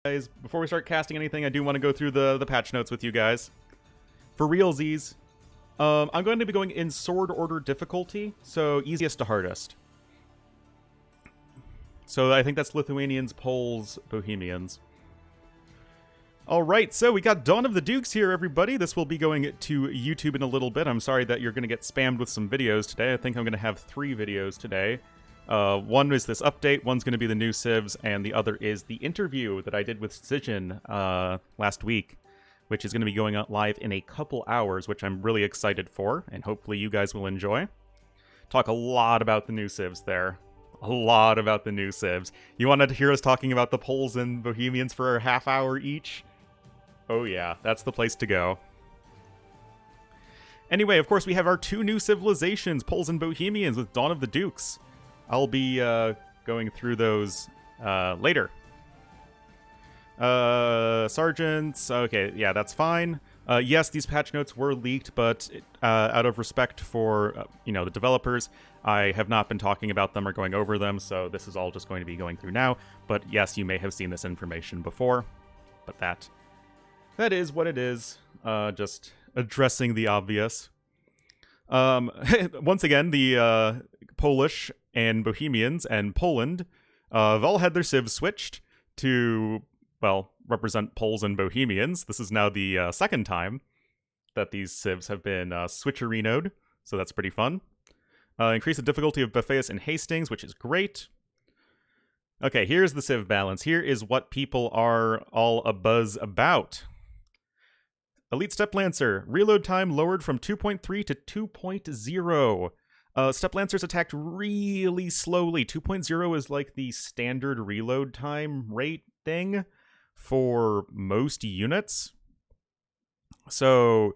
Guys, before we start casting anything, I do want to go through the patch notes with you guys. For realsies, I'm going to be going in sword order difficulty, so easiest to hardest. So I think that's Lithuanians, Poles, Bohemians. Alright, so we got Dawn of the Dukes here, everybody. This will be going to YouTube in a little bit. I'm sorry that you're going to get spammed with some videos today. I think I'm going to have 3 videos today. One is this update, one's going to be the new civs, and the other is the interview that I did with Sicilians last week, which is going to be going out live in a couple hours, which I'm really excited for, and hopefully you guys will enjoy. Talk a lot about the new civs there. A lot about the new civs. You wanted to hear us talking about the Poles and Bohemians for a half hour each? Oh yeah, that's the place to go. Anyway, of course, we have our 2 new civilizations, Poles and Bohemians, with Dawn of the Dukes. I'll be going through those later. Sergeants, okay, yeah, that's fine. Yes, these patch notes were leaked, but out of respect for the developers, I have not been talking about them or going over them, so this is all just going to be going through now. But yes, you may have seen this information before, but that is what it is. Just addressing the obvious. Once again, the Polish and Bohemians and Poland have all had their civs switched to, well, represent Poles and Bohemians. This is now the second time that these civs have been switcherinoed, so that's pretty fun. Increase the difficulty of Buffeus and Hastings, which is great. Okay, here's the Sieve Balance. Here is what people are all abuzz about. Elite Step Lancer, reload time lowered from 2.3 to 2.0. Step Lancers attacked really slowly. 2.0 is like the standard reload time rate thing for most units. So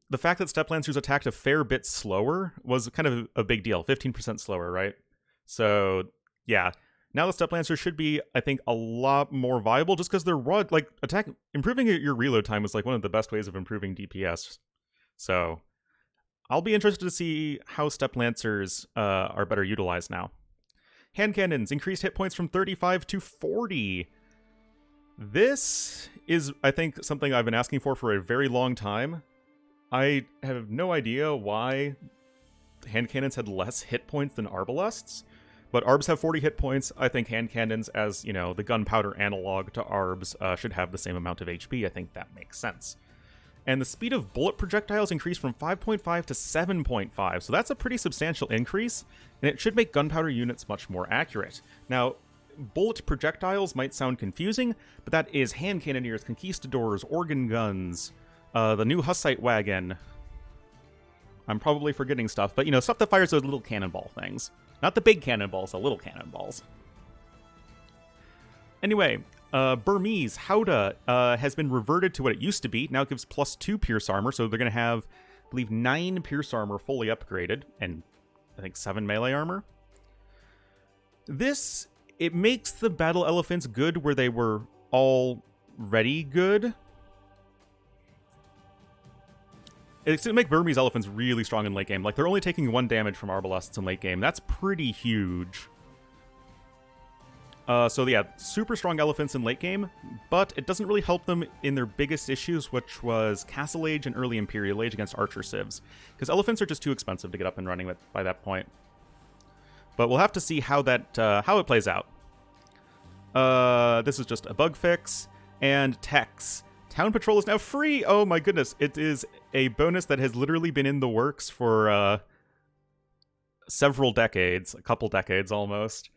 the fact that Step Lancers attacked a fair bit slower was kind of a big deal. 15% slower, right? So yeah, now the Step Lancers should be, I think, a lot more viable just because they're improving your reload time is like one of the best ways of improving DPS. So I'll be interested to see how Step Lancers are better utilized now. Hand Cannons, increased hit points from 35 to 40. This is, I think, something I've been asking for a very long time. I have no idea why Hand Cannons had less hit points than Arbalests, but Arbs have 40 hit points. I think Hand Cannons, as, the gunpowder analog to Arbs, should have the same amount of HP. I think that makes sense. And the speed of bullet projectiles increased from 5.5 to 7.5, so that's a pretty substantial increase, and it should make gunpowder units much more accurate. Now, bullet projectiles might sound confusing, but that is hand cannoneers, conquistadors, organ guns, the new Hussite wagon. I'm probably forgetting stuff, but, stuff that fires those little cannonball things. Not the big cannonballs, the little cannonballs. Anyway, Burmese, Howdah, has been reverted to what it used to be. Now it gives +2 pierce armor, so they're going to have, I believe, 9 pierce armor fully upgraded, and I think 7 melee armor. It makes the battle elephants good where they were already good. It's going to make Burmese elephants really strong in late game. Like, they're only taking 1 damage from Arbalests in late game. That's pretty huge. So yeah, super strong elephants in late game, but it doesn't really help them in their biggest issues, which was Castle Age and early Imperial Age against Archer civs, because elephants are just too expensive to get up and running by that point. But we'll have to see how it plays out. This is just a bug fix, and Tex. Town Patrol is now free! Oh my goodness, it is a bonus that has literally been in the works for several decades, a couple decades almost.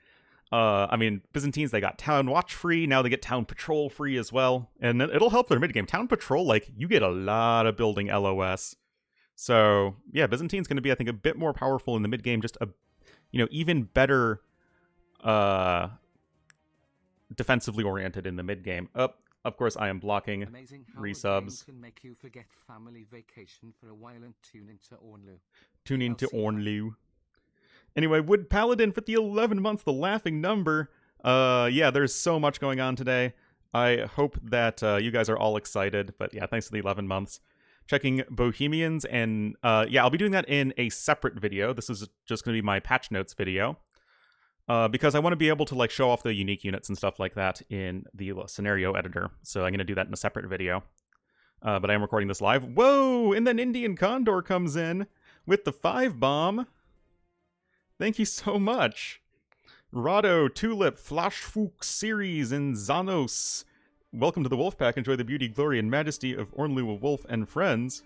Byzantines, they got Town Watch free, now they get Town Patrol free as well, and it'll help their mid-game. Town Patrol, you get a lot of building LOS. So, yeah, Byzantine's going to be, I think, a bit more powerful in the mid-game, just even better defensively oriented in the mid-game. Of course, I am blocking resubs. Can make you forget family vacation for a while and tune into Ornlu. Tune into Ornlu. Anyway, Wood Paladin for the 11 months, the laughing number. Yeah, there's so much going on today. I hope that you guys are all excited. But yeah, thanks for the 11 months. Checking Bohemians, and yeah, I'll be doing that in a separate video. This is just going to be my patch notes video. because I want to be able to like show off the unique units and stuff like that in the scenario editor. So I'm going to do that in a separate video. But I am recording this live. Whoa! And then Indian Condor comes in with the 5 bomb. Thank you so much. Rado, Tulip, Flashfuk series, and Zanos. Welcome to the Wolfpack. Enjoy the beauty, glory, and majesty of Ornlu, a wolf, and friends.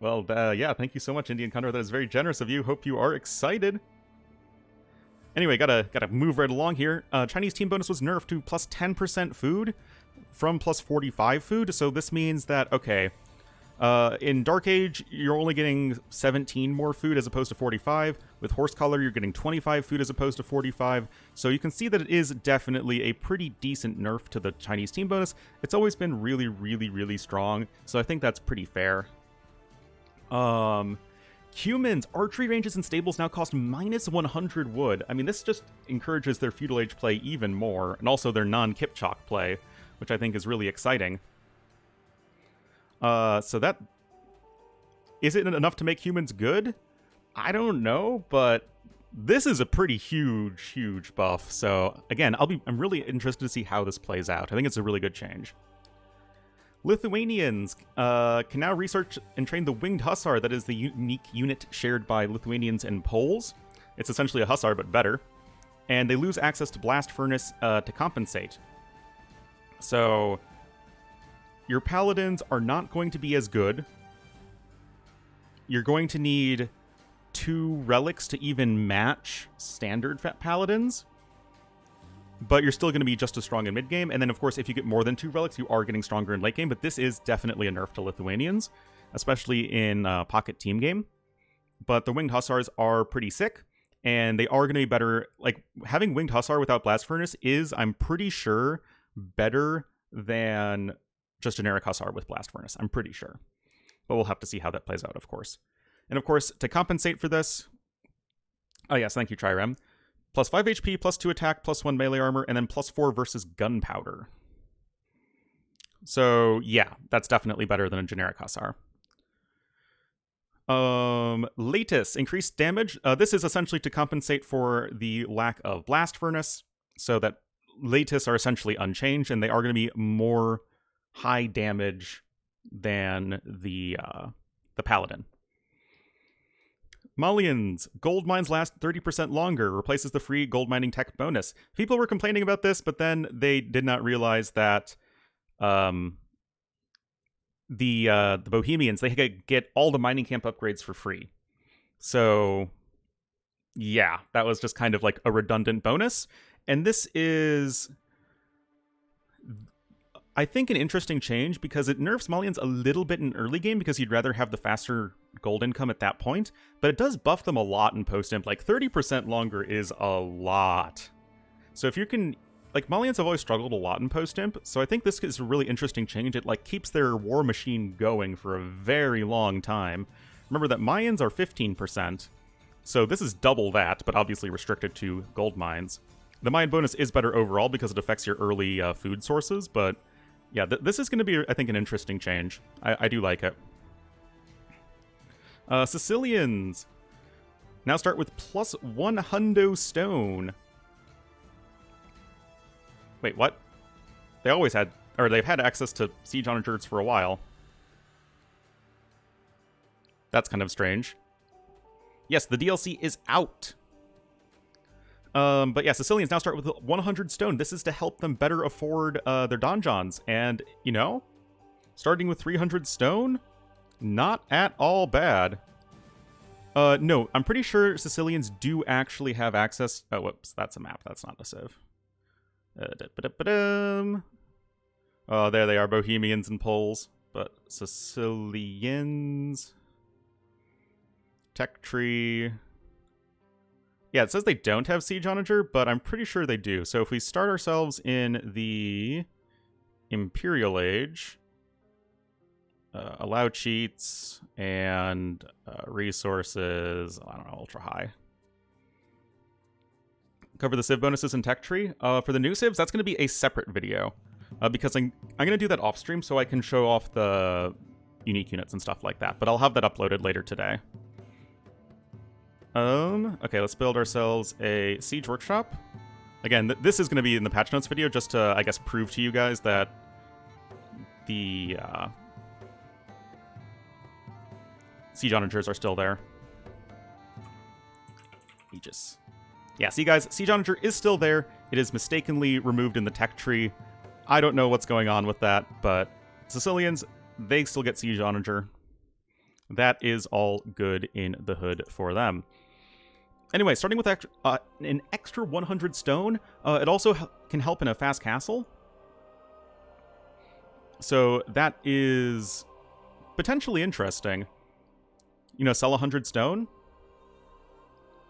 Well, yeah, thank you so much, Indian Condor. That is very generous of you. Hope you are excited. Anyway, gotta move right along here. Chinese team bonus was nerfed to plus 10% food from plus 45 food. So this means that, okay, in Dark Age, you're only getting 17 more food as opposed to 45. With Horse Collar, you're getting 25 food as opposed to 45. So you can see that it is definitely a pretty decent nerf to the Chinese team bonus. It's always been really, really, really strong. So I think that's pretty fair. Humans, archery ranges and stables now cost minus 100 wood. I mean, this just encourages their feudal age play even more, and also their non-Kipchak play, which I think is really exciting. So that... Is it enough to make humans good? I don't know, but this is a pretty huge, huge buff. So, again, I'm really interested to see how this plays out. I think it's a really good change. Lithuanians can now research and train the Winged Hussar, that is the unique unit shared by Lithuanians and Poles. It's essentially a Hussar, but better. And they lose access to Blast Furnace to compensate. So, your Paladins are not going to be as good. You're going to need 2 relics to even match standard Paladins. But you're still going to be just as strong in mid-game. And then, of course, if you get more than 2 relics, you are getting stronger in late-game. But this is definitely a nerf to Lithuanians, especially in Pocket Team Game. But the Winged Hussars are pretty sick, and they are going to be better. Like, having Winged Hussar without Blast Furnace is, I'm pretty sure, better than just generic Hussar with Blast Furnace. I'm pretty sure. But we'll have to see how that plays out, of course. And, of course, to compensate for this... Oh, yes, thank you, Trirem. Plus 5 HP, plus 2 attack, plus 1 melee armor, and then plus 4 versus gunpowder. So, yeah, that's definitely better than a generic Hussar. Latus, increased damage. This is essentially to compensate for the lack of Blast Furnace, so that Latus are essentially unchanged, and they are going to be more high damage than the Paladin. Malians, gold mines last 30% longer, replaces the free gold mining tech bonus. People were complaining about this, but then they did not realize that the Bohemians, they get all the mining camp upgrades for free. So, yeah, that was just kind of like a redundant bonus. And this is, I think, an interesting change because it nerfs Malians a little bit in early game because you'd rather have the faster gold income at that point, but it does buff them a lot in post-imp. Like, 30% longer is a lot. So if you can... Like, Malians have always struggled a lot in post-imp, so I think this is a really interesting change. It, like, keeps their war machine going for a very long time. Remember that Mayans are 15%, so this is double that, but obviously restricted to gold mines. The Mayan bonus is better overall because it affects your early food sources, but yeah, this is going to be, I think, an interesting change. I do like it. Sicilians now start with plus 1 hundo stone. Wait, what? They always had, or they've had access to siege onagers for a while. That's kind of strange. Yes, the DLC is out. But yeah, Sicilians now start with 100 stone. This is to help them better afford their donjons. And, you know, starting with 300 stone, not at all bad. No, I'm pretty sure Sicilians do actually have access... Oh, whoops, that's a map. That's not a civ. Oh, there they are, Bohemians and Poles. But Sicilians... Tech tree... Yeah, it says they don't have Siege Onager, but I'm pretty sure they do. So if we start ourselves in the Imperial Age, allow cheats, and resources, I don't know, ultra high. Cover the Civ bonuses and tech tree. For the new Civs, that's going to be a separate video. Because I'm going to do that off stream so I can show off the unique units and stuff like that. But I'll have that uploaded later today. Okay, let's build ourselves a siege workshop. Again, this is going to be in the patch notes video just to, I guess, prove to you guys that the siege onagers are still there. Aegis. Yeah, see guys, siege onager is still there. It is mistakenly removed in the tech tree. I don't know what's going on with that, but Sicilians, they still get siege onager. That is all good in the hood for them. Anyway, starting with an extra 100 stone, it also can help in a fast castle. So that is potentially interesting. You know, sell 100 stone?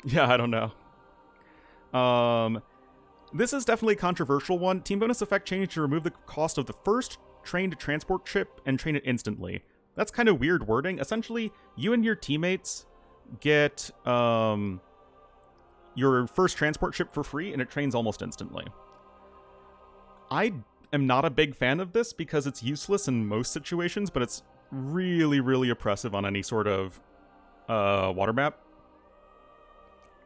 Yeah, I don't know. This is definitely a controversial one. Team bonus effect change to remove the cost of the first trained transport ship and train it instantly. That's kind of weird wording. Essentially, you and your teammates get your first transport ship for free, and it trains almost instantly. I am not a big fan of this because it's useless in most situations, but it's really, really oppressive on any sort of water map.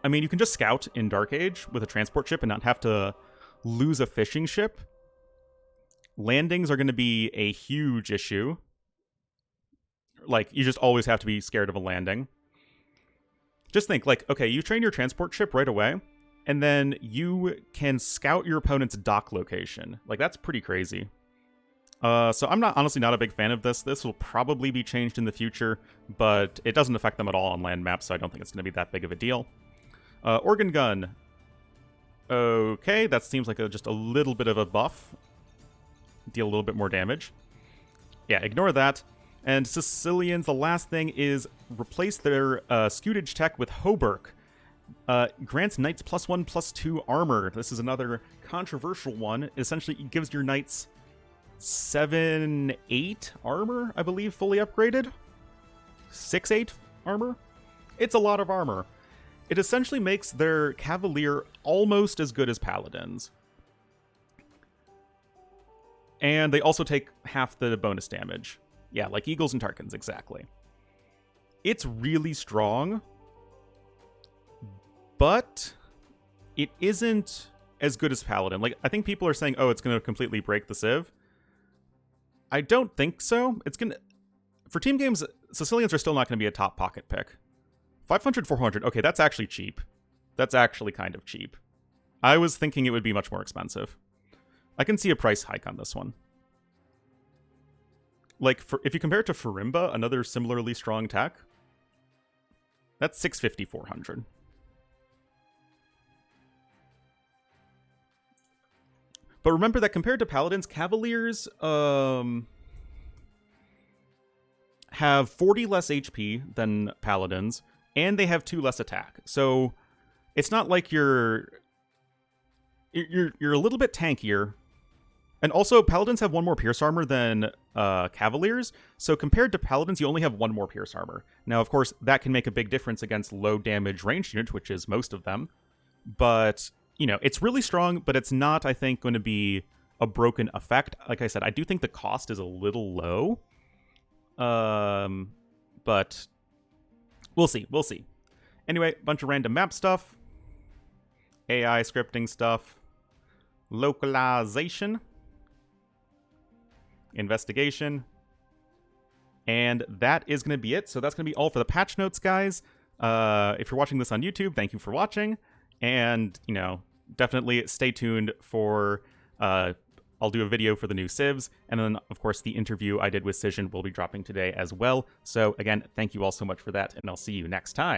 I mean, you can just scout in Dark Age with a transport ship and not have to lose a fishing ship. Landings are going to be a huge issue. Like, you just always have to be scared of a landing. Just think, like, okay, you train your transport ship right away, and then you can scout your opponent's dock location. Like, that's pretty crazy. So I'm honestly not a big fan of this. This will probably be changed in the future, but it doesn't affect them at all on land maps, so I don't think it's going to be that big of a deal. Organ gun. Okay, that seems like just a little bit of a buff. Deal a little bit more damage. Yeah, ignore that. And Sicilians, the last thing is replace their scutage tech with Hoberk. Grants knights +1/+2 armor. This is another controversial one. It essentially gives your knights 7/8 armor, I believe, fully upgraded. 6/8 armor? It's a lot of armor. It essentially makes their cavalier almost as good as paladins. And they also take half the bonus damage. Yeah, like Eagles and Tarkans, exactly. It's really strong, but it isn't as good as Paladin. Like, I think people are saying, oh, it's going to completely break the Civ. I don't think so. It's going to... For team games, Sicilians are still not going to be a top pocket pick. 500, 400. Okay, that's actually cheap. That's actually kind of cheap. I was thinking it would be much more expensive. I can see a price hike on this one. Like, if you compare it to Farimba, another similarly strong tech, that's 650, 400. But remember that compared to Paladins, Cavaliers have 40 less HP than Paladins, and they have 2 less attack. So it's not like you're a little bit tankier. And also, Paladins have 1 more Pierce Armor than Cavaliers, so compared to Paladins, you only have 1 more Pierce Armor. Now, of course, that can make a big difference against low damage ranged units, which is most of them. But, you know, it's really strong, but it's not, I think, going to be a broken effect. Like I said, I do think the cost is a little low. But we'll see, we'll see. Anyway, bunch of random map stuff. AI scripting stuff. Localization. Investigation, and that is going to be it. So that's going to be all for the patch notes, guys. If you're watching this on YouTube, thank you for watching, and, you know, definitely stay tuned for I'll do a video for the new civs, and then, of course, the interview I did with Cision will be dropping today as well. So again, thank you all so much for that, and I'll see you next time.